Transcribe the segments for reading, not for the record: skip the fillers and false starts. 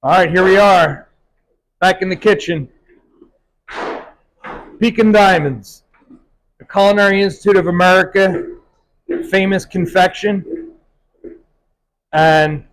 All right, here we are, back in the kitchen. Pecan Diamonds, the Culinary Institute of America, famous confection. And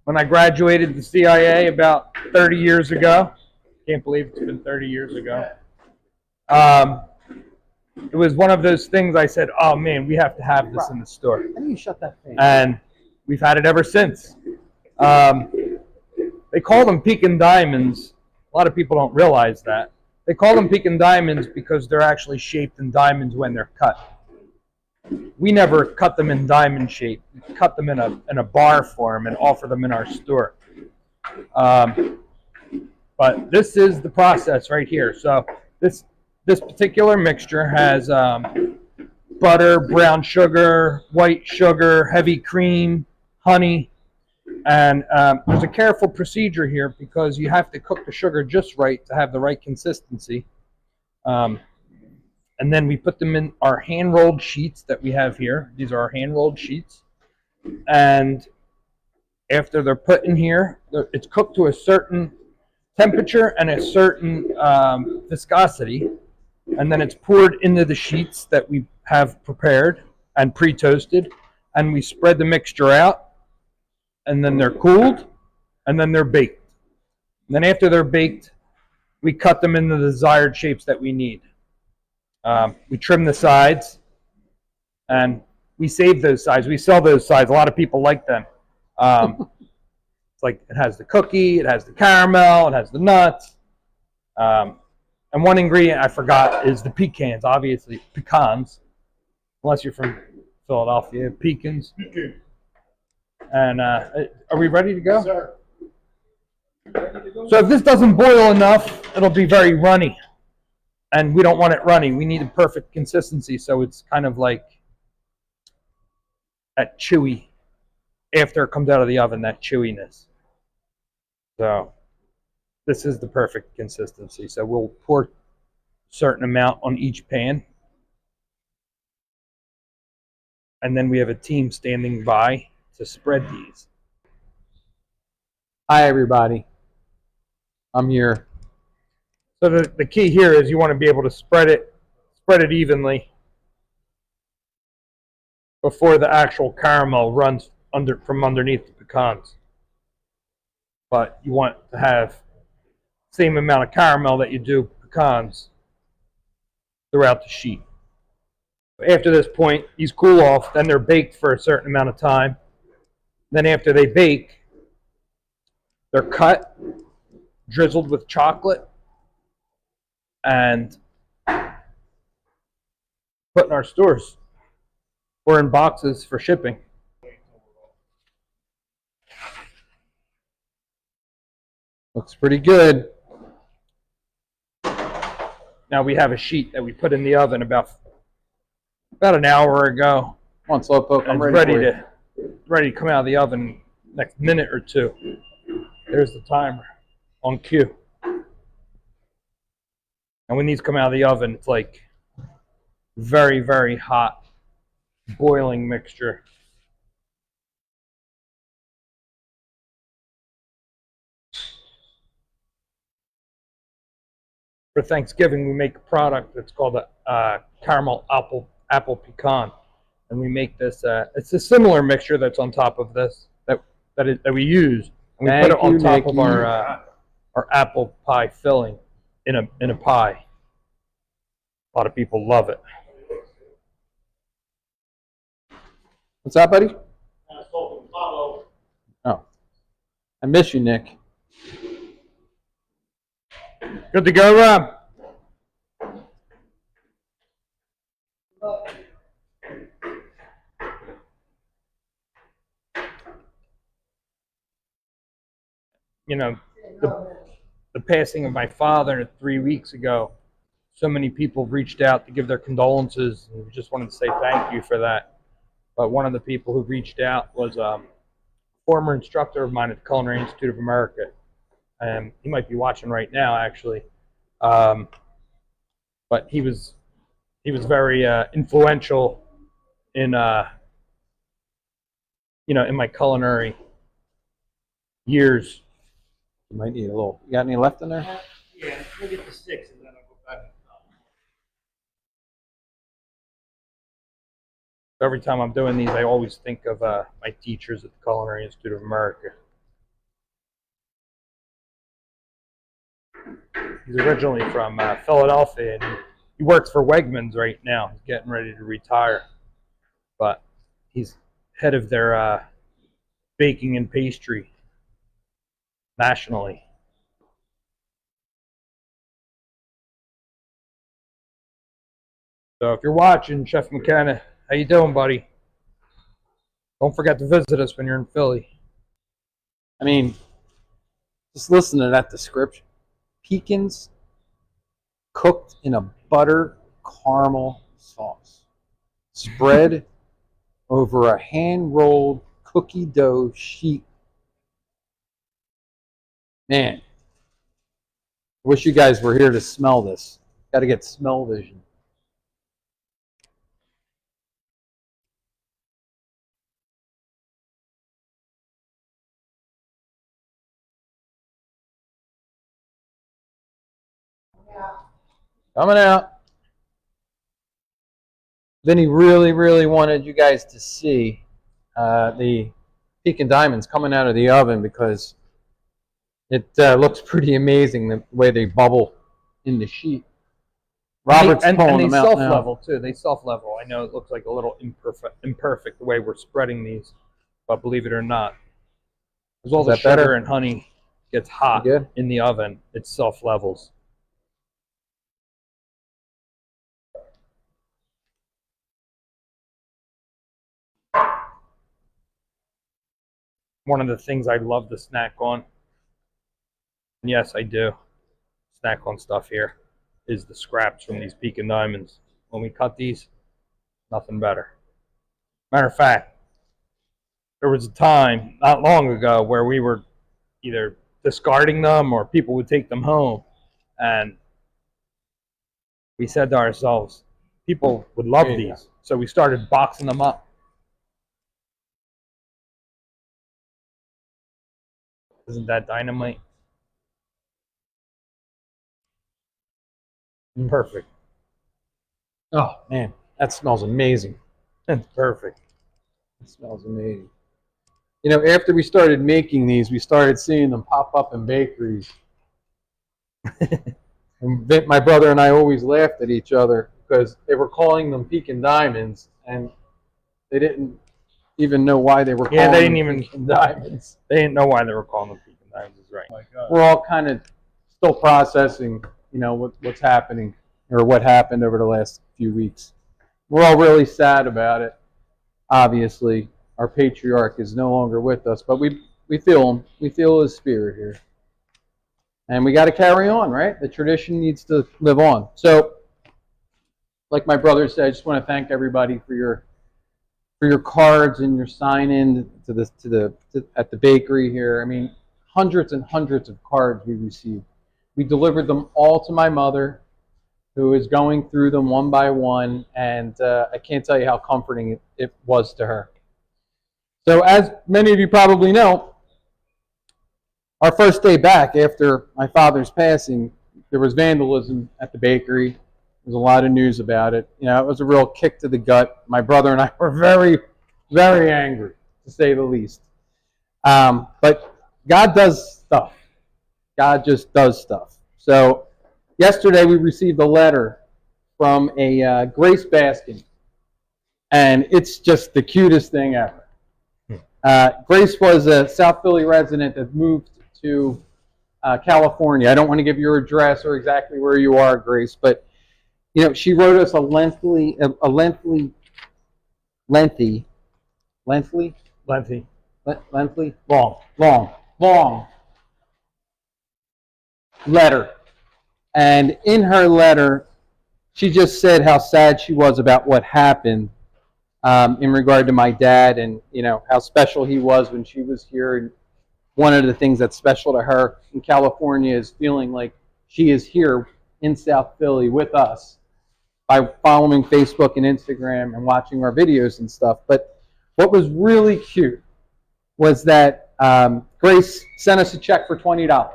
when I graduated the CIA about 30 years ago, can't believe it's been 30 years ago, it was one of those things I said, oh man, we have to have this in the store. How do you shut that thing? And we've had it ever since. They call them Pecan Diamonds. A lot of people don't realize that. They call them Pecan Diamonds because they're actually shaped in diamonds when they're cut. We never cut them in diamond shape. We cut them in a bar form and offer them in our store. But this is the process right here. So this particular mixture has butter, brown sugar, white sugar, heavy cream, honey. And there's a careful procedure here because you have to cook the sugar just right to have the right consistency. And then we put them in our hand-rolled sheets that we have here. These are our hand-rolled sheets. And after they're put in here, it's cooked to a certain temperature and a certain viscosity. And then it's poured into the sheets that we have prepared and pre-toasted. And we spread the mixture out. And then they're cooled, and then they're baked. And then after they're baked, we cut them into the desired shapes that we need. We trim the sides, and we save those sides. We sell those sides. A lot of people like them. It's like it has the cookie, it has the caramel, it has the nuts. And one ingredient I forgot is the pecans, obviously, pecans. Unless you're from Philadelphia, pecans. And are we ready to go? Yes, sir. So if this doesn't boil enough, it'll be very runny. And we don't want it runny. We need a perfect consistency, so it's kind of like that chewy after it comes out of the oven, that chewiness. So this is the perfect consistency. So we'll pour a certain amount on each pan. And then we have a team standing by to spread these. Hi, everybody. I'm here. So the key here is you want to be able to spread it evenly before the actual caramel runs from underneath the pecans. But you want to have the same amount of caramel that you do pecans throughout the sheet. After this point, these cool off, then they're baked for a certain amount of time. Then after they bake, they're cut, drizzled with chocolate, and put in our stores or in boxes for shipping. Looks pretty good. Now we have a sheet that we put in the oven about an hour ago. Come on, Slowpoke. I'm ready for you. Ready to come out of the oven next minute or two. There's the timer on cue. And when these come out of the oven, it's like very, very hot, boiling mixture. For Thanksgiving, we make a product that's called a caramel apple pecan. And we make this, it's a similar mixture that's on top of this, that we use. And we put it on top of our apple pie filling in a pie. A lot of people love it. What's that, buddy? Oh, I miss you, Nick. Good to go, Rob? You know, the passing of my father 3 weeks ago, so many people reached out to give their condolences, and we just wanted to say thank you for that. But one of the people who reached out was a former instructor of mine at the Culinary Institute of America. He might be watching right now, actually. But he was very influential in in my culinary years. You might need a little. You got any left in there? Yeah, we'll get the 6 and then I'll go back and count. Every time I'm doing these, I always think of my teachers at the Culinary Institute of America. He's originally from Philadelphia, and he works for Wegmans right now. He's getting ready to retire, but he's head of their baking and pastry nationally. So if you're watching, Chef McKenna, how you doing, buddy? Don't forget to visit us when you're in Philly. I mean, just listen to that description. Pecans cooked in a butter caramel sauce, spread over a hand-rolled cookie dough sheet. Man, I wish you guys were here to smell this. Got to get smell vision. Coming out. Vinny really, really wanted you guys to see the Pecan Diamonds coming out of the oven because it looks pretty amazing the way they bubble in the sheet. Robert's pulling them out now. And they self-level too. They self-level. I know it looks like a little imperfect the way we're spreading these, but believe it or not, as all the sugar and honey gets hot in the oven, it self-levels. One of the things I love to snack on, and yes, I do snack on stuff here, is the scraps from these Pecan Diamonds. When we cut these, nothing better. Matter of fact, there was a time not long ago where we were either discarding them or people would take them home, and we said to ourselves, people would love these, so we started boxing them up. Isn't that dynamite? Perfect. Oh, man. That smells amazing. That's perfect. It smells amazing. You know, after we started making these, we started seeing them pop up in bakeries. And my brother and I always laughed at each other because they were calling them Pecan Diamonds, and they didn't even know why they were calling them Pecan Diamonds. They didn't know why they were calling them Pecan Diamonds, is right. Oh, we're all kind of still processing, you know, what's happening or what happened over the last few weeks. We're all really sad about it. Obviously, our patriarch is no longer with us, but we feel him. We feel his spirit here. And we got to carry on, right? The tradition needs to live on. So, like my brother said, I just want to thank everybody for your cards and your sign-in at the bakery here. I mean, hundreds and hundreds of cards we received. We delivered them all to my mother, who is going through them one by one, and I can't tell you how comforting it was to her. So as many of you probably know, our first day back after my father's passing, there was vandalism at the bakery. There's a lot of news about it. You know, it was a real kick to the gut. My brother and I were very, very angry, to say the least. But God does stuff. God just does stuff. So yesterday we received a letter from a Grace Baskin, and it's just the cutest thing ever. Grace was a South Philly resident that moved to California. I don't want to give your address or exactly where you are, Grace, but you know, she wrote us a lengthy, long letter. And in her letter, she just said how sad she was about what happened in regard to my dad, and you know how special he was when she was here. And one of the things that's special to her in California is feeling like she is here in South Philly with us by following Facebook and Instagram and watching our videos and stuff. But what was really cute was that Grace sent us a check for $20.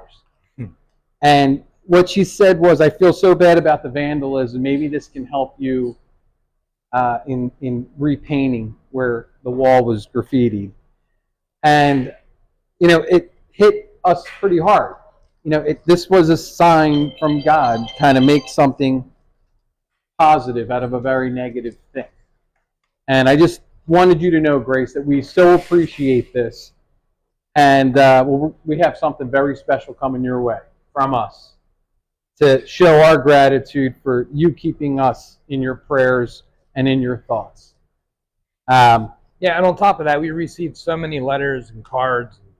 And what she said was, I feel so bad about the vandalism. Maybe this can help you in repainting where the wall was graffitied. And, you know, it hit us pretty hard. You know, this was a sign from God, kind of make something positive out of a very negative thing. And I just wanted you to know, Grace, that we so appreciate this. And we have something very special coming your way from us to show our gratitude for you keeping us in your prayers and in your thoughts. Yeah, and on top of that, we received so many letters and cards and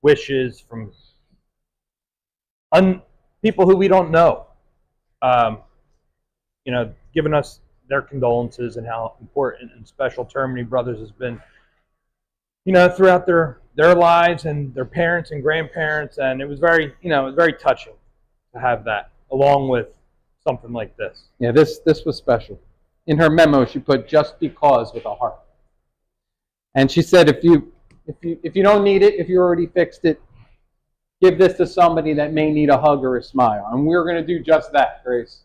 wishes from people who we don't know, you know, giving us their condolences and how important and special Termini Brothers has been, you know, throughout their lives and their parents and grandparents. And it was very, you know, it was very touching to have that along with something like this. Yeah, this was special. In her memo, she put "just because" with a heart. And she said, if you don't need it, if you already fixed it, give this to somebody that may need a hug or a smile. And we're going to do just that, Grace.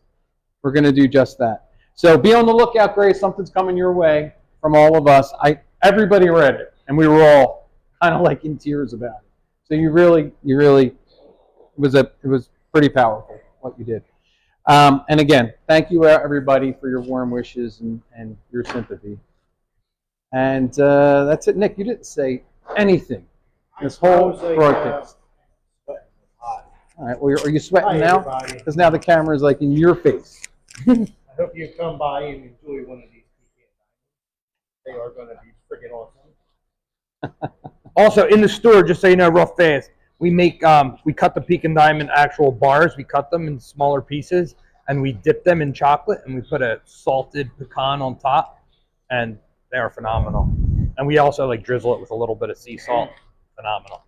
We're going to do just that. So be on the lookout, Grace. Something's coming your way from all of us. Everybody read it, and we were all kind of like in tears about it. So you really, it was pretty powerful what you did. And again, thank you everybody for your warm wishes and your sympathy. And that's it. Nick, you didn't say anything this whole broadcast. All right. Well, are you sweating now? Because now the camera is like in your face. I hope you come by and enjoy one of these Pecan Diamonds. They are going to be friggin' awesome. Also, in the store, just so you know, real fast, we make we cut the Pecan Diamond actual bars. We cut them in smaller pieces, and we dip them in chocolate, and we put a salted pecan on top, and they are phenomenal. And we also like drizzle it with a little bit of sea salt. Phenomenal.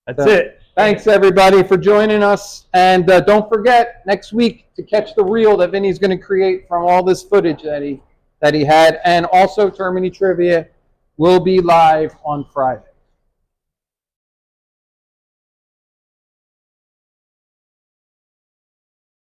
That's it. Thanks everybody for joining us, and don't forget next week to catch the reel that Vinny's going to create from all this footage that he had, and also Termini Trivia will be live on Friday.